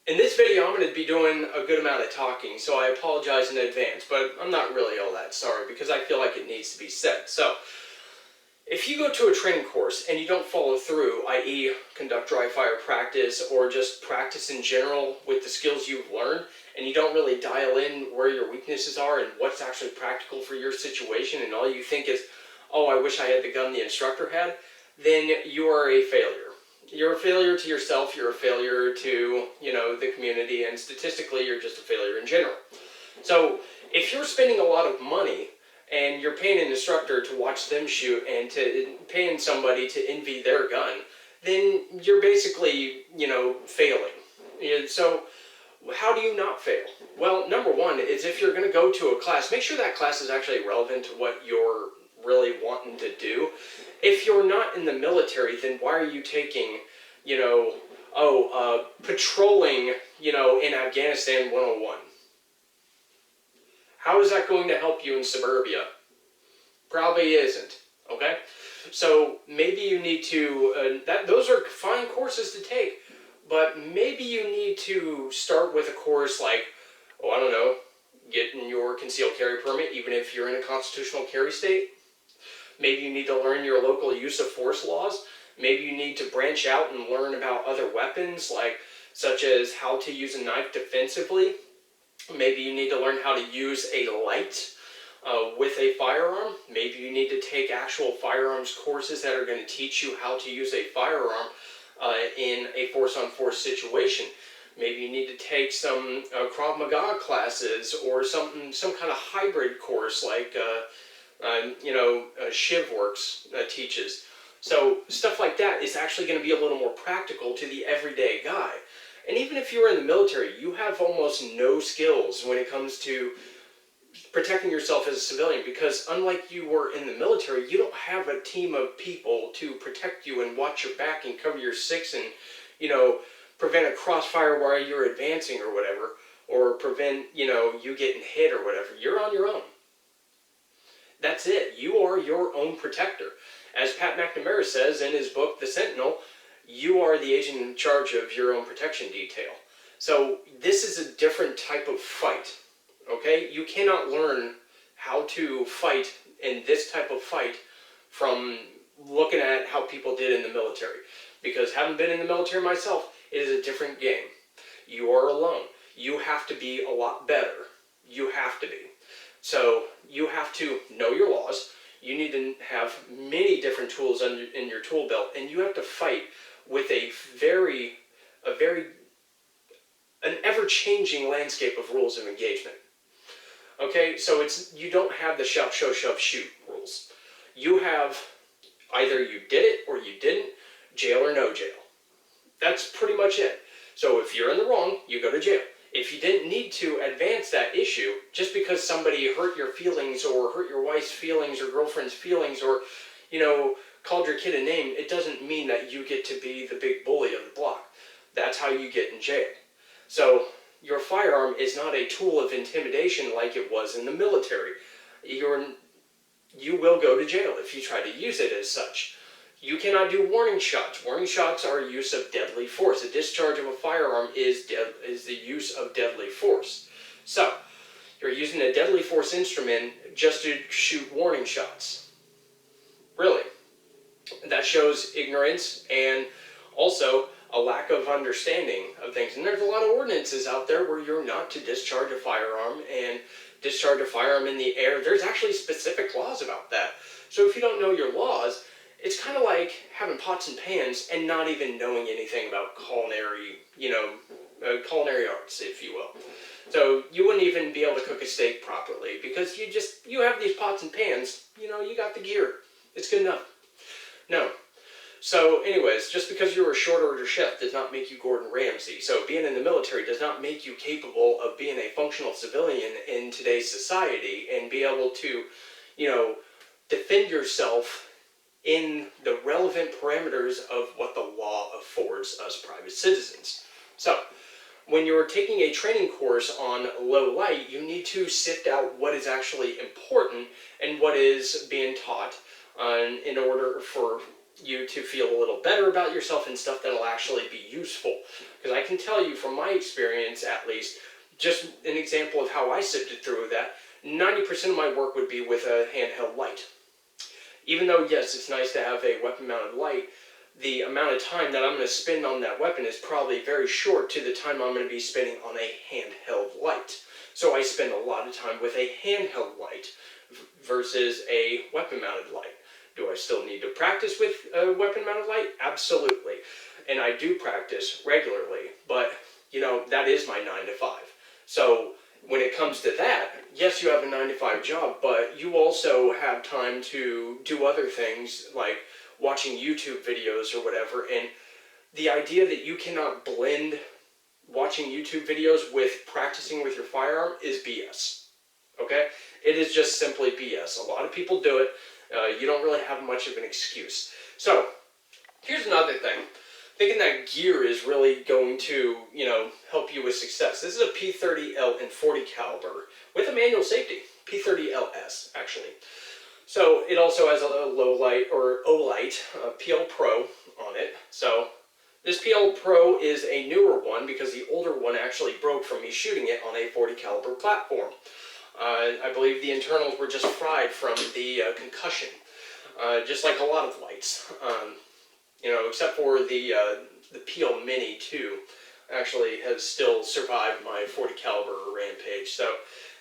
In this video, I'm going to be doing a good amount of talking, so I apologize in advance, but I'm not really all that sorry because I feel like it needs to be said. So, if you go to a training course and you don't follow through, i.e. conduct dry fire practice or just practice in general with the skills you've learned, and you don't really dial in where your weaknesses are and what's actually practical for your situation, and all you think is, oh, I wish I had the gun the instructor had, then you are a failure. You're a failure to yourself, you're a failure to, the community, and statistically you're just a failure in general. So if you're spending a lot of money and you're paying an instructor to watch them shoot and to paying somebody to envy their gun, then you're basically, failing. So how do you not fail? Well, number one is if you're going to go to a class, make sure that class is actually relevant to what you're really wanting to do. If you're not in the military, then why are you taking, patrolling, in Afghanistan 101? How is that going to help you in suburbia? Probably isn't, okay? So maybe you need to, those are fine courses to take, but maybe you need to start with a course like, getting your concealed carry permit, even if you're in a constitutional carry state. Maybe you need to learn your local use of force laws. Maybe you need to branch out and learn about other weapons, such as how to use a knife defensively. Maybe you need to learn how to use a light with a firearm. Maybe you need to take actual firearms courses that are going to teach you how to use a firearm in a force-on-force situation. Maybe you need to take some Krav Maga classes or some kind of hybrid course like ShivWorks teaches. So stuff like that is actually going to be a little more practical to the everyday guy. And even if you're in the military, you have almost no skills when it comes to protecting yourself as a civilian, because unlike you were in the military, you don't have a team of people to protect you and watch your back and cover your six and, prevent a crossfire while you're advancing or whatever, or prevent, you getting hit or whatever. You're on your own. That's it. You are your own protector. As Pat McNamara says in his book, The Sentinel, you are the agent in charge of your own protection detail. So this is a different type of fight, okay? You cannot learn how to fight in this type of fight from looking at how people did in the military. Because having been in the military myself, it is a different game. You are alone. You have to be a lot better. You have to be. So you have to know your laws. You need to have many different tools in your tool belt, and you have to fight with an ever-changing landscape of rules of engagement. Okay, so you don't have the shout, show, shove, shoot rules. You have either you did it or you didn't, jail or no jail. That's pretty much it. So if you're in the wrong, you go to jail. If you didn't need to advance that issue, just because somebody hurt your feelings or hurt your wife's feelings or girlfriend's feelings or, called your kid a name, it doesn't mean that you get to be the big bully of the block. That's how you get in jail. So your firearm is not a tool of intimidation like it was in the military. You will go to jail if you try to use it as such. You cannot do warning shots. Warning shots are use of deadly force. A discharge of a firearm is the use of deadly force. So, you're using a deadly force instrument just to shoot warning shots. Really. That shows ignorance and also a lack of understanding of things. And there's a lot of ordinances out there where you're not to discharge a firearm and discharge a firearm in the air. There's actually specific laws about that. So if you don't know your laws, it's kind of like having pots and pans and not even knowing anything about culinary arts, if you will. So you wouldn't even be able to cook a steak properly because you have these pots and pans, you got the gear. It's good enough. No. So anyways, just because you're a short order chef does not make you Gordon Ramsay. So being in the military does not make you capable of being a functional civilian in today's society and be able to, defend yourself in the relevant parameters of what the law affords us private citizens. So, when you're taking a training course on low light, you need to sift out what is actually important and what is being taught in order for you to feel a little better about yourself and stuff that'll actually be useful. Because I can tell you from my experience, at least, just an example of how I sifted through that, 90% of my work would be with a handheld light. Even though, yes, it's nice to have a weapon-mounted light, the amount of time that I'm going to spend on that weapon is probably very short to the time I'm going to be spending on a handheld light. So I spend a lot of time with a handheld light versus a weapon-mounted light. Do I still need to practice with a weapon-mounted light? Absolutely. And I do practice regularly, but, you know, that is my 9 to 5. So when it comes to that, yes, you have a 9 to 5 job, but you also have time to do other things like watching YouTube videos or whatever. And the idea that you cannot blend watching YouTube videos with practicing with your firearm is BS. Okay? It is just simply BS. A lot of people do it. You don't really have much of an excuse. So, here's another thing. Thinking that gear is really going to, you know, help you with success. This is a P30L in .40 caliber with a manual safety. P30LS, actually. So, it also has a low light, or O-light, PL Pro on it. So, this PL Pro is a newer one because the older one actually broke from me shooting it on a .40 caliber platform. I believe the internals were just fried from the concussion, just like a lot of lights. You know, except for the PL Mini 2, actually has still survived my .40 caliber rampage. So,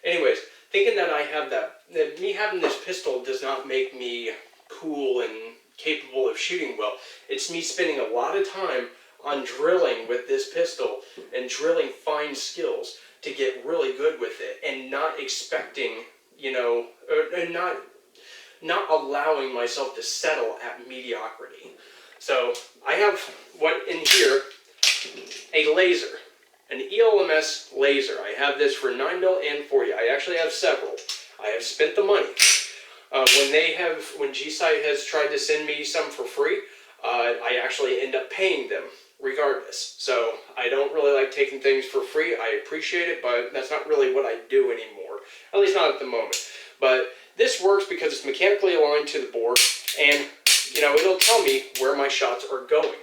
anyways, thinking that I have that me having this pistol does not make me cool and capable of shooting well. It's me spending a lot of time on drilling with this pistol and drilling fine skills to get really good with it, and not expecting, you know, and not allowing myself to settle at mediocrity. So I have what in here, a laser, an ELMS laser. I have this for 9mm and 40. I actually have several. I have spent the money. When G-Site has tried to send me some for free, I actually end up paying them regardless. So I don't really like taking things for free. I appreciate it, but that's not really what I do anymore. At least not at the moment. But this works because it's mechanically aligned to the bore, and, you know, it'll tell me where my shots are going.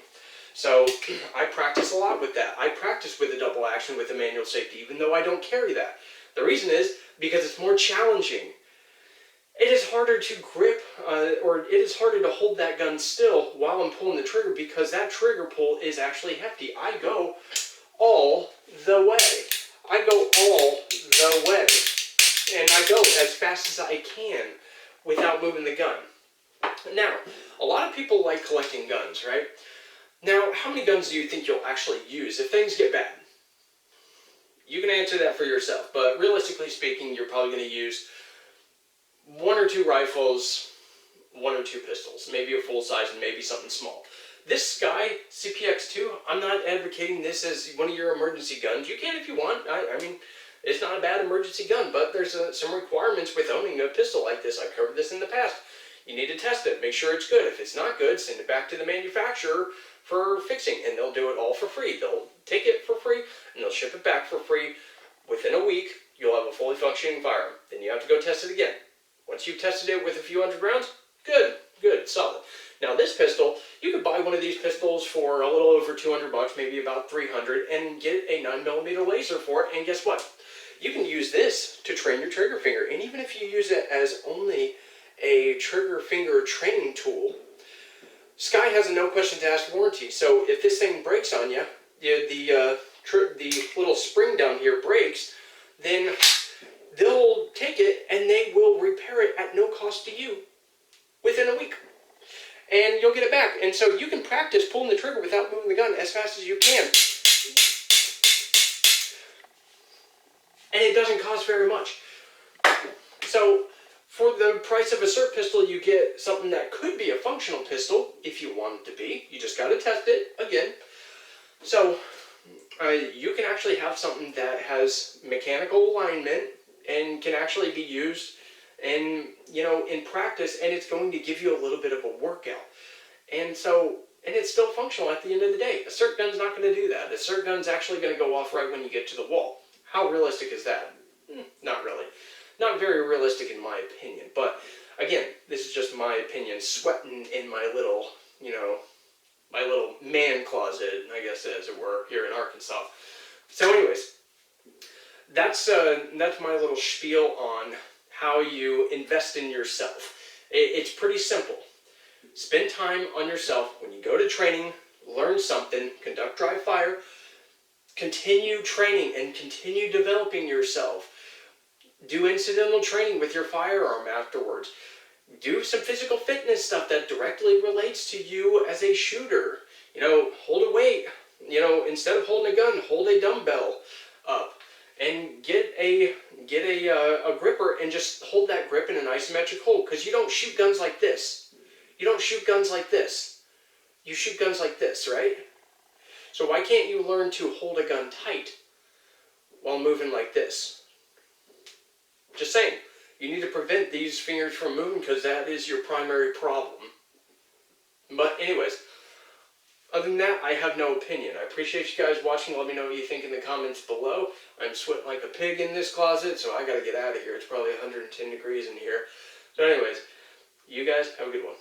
So I practice a lot with that. I practice with a double action with a manual safety, even though I don't carry that. The reason is because it's more challenging. It is harder to grip, or it is harder to hold that gun still while I'm pulling the trigger, because that trigger pull is actually hefty. I go all the way. I go all the way. And I go as fast as I can without moving the gun. Now, a lot of people like collecting guns, right? Now, how many guns do you think you'll actually use if things get bad? You can answer that for yourself, but realistically speaking, you're probably going to use 1 or 2 rifles, 1 or 2 pistols, maybe a full size and maybe something small. This Sky CPX2, I'm not advocating this as one of your emergency guns. You can if you want. I mean, it's not a bad emergency gun, but there's some requirements with owning a pistol like this. I've covered this in the past. You need to test it, make sure it's good. If it's not good, send it back to the manufacturer for fixing, and they'll do it all for free. They'll take it for free, and they'll ship it back for free. Within a week, you'll have a fully functioning firearm. Then you have to go test it again. Once you've tested it with a few hundred rounds, good, solid. Now this pistol, you could buy one of these pistols for a little over 200 bucks, maybe about 300, and get a 9mm laser for it, and guess what? You can use this to train your trigger finger, and even if you use it as only a trigger finger training tool, Sky has a no questions asked warranty. So if this thing breaks on you, the little spring down here breaks, then they'll take it and they will repair it at no cost to you within a week. And you'll get it back. And so you can practice pulling the trigger without moving the gun as fast as you can. And it doesn't cost very much. So for the price of a SIRT pistol, you get something that could be a functional pistol if you want it to be. You just got to test it again. So you can actually have something that has mechanical alignment and can actually be used in, you know, in practice, and it's going to give you a little bit of a workout. And so, and it's still functional at the end of the day. A SIRT gun's not going to do that. A SIRT gun's actually going to go off right when you get to the wall. How realistic is that? Not really. Not very realistic in my opinion. But again, this is just my opinion, sweating in my little you know, my little man closet, I guess, as it were, here in Arkansas. So anyways, that's my little spiel on how you invest in yourself. It's pretty simple. Spend time on yourself. When you go to training, learn something, conduct dry fire, continue training and continue developing yourself. Do incidental training with your firearm afterwards. Do some physical fitness stuff that directly relates to you as a shooter. You know, hold a weight. You know, instead of holding a gun, hold a dumbbell up. And get a gripper and just hold that grip in an isometric hold. Because you don't shoot guns like this. You don't shoot guns like this. You shoot guns like this, right? So why can't you learn to hold a gun tight while moving like this? Just saying. You need to prevent these fingers from moving because that is your primary problem. But anyways, other than that, I have no opinion. I appreciate you guys watching. Let me know what you think in the comments below. I'm sweating like a pig in this closet, so I gotta get out of here. It's probably 110 degrees in here. So anyways, you guys have a good one.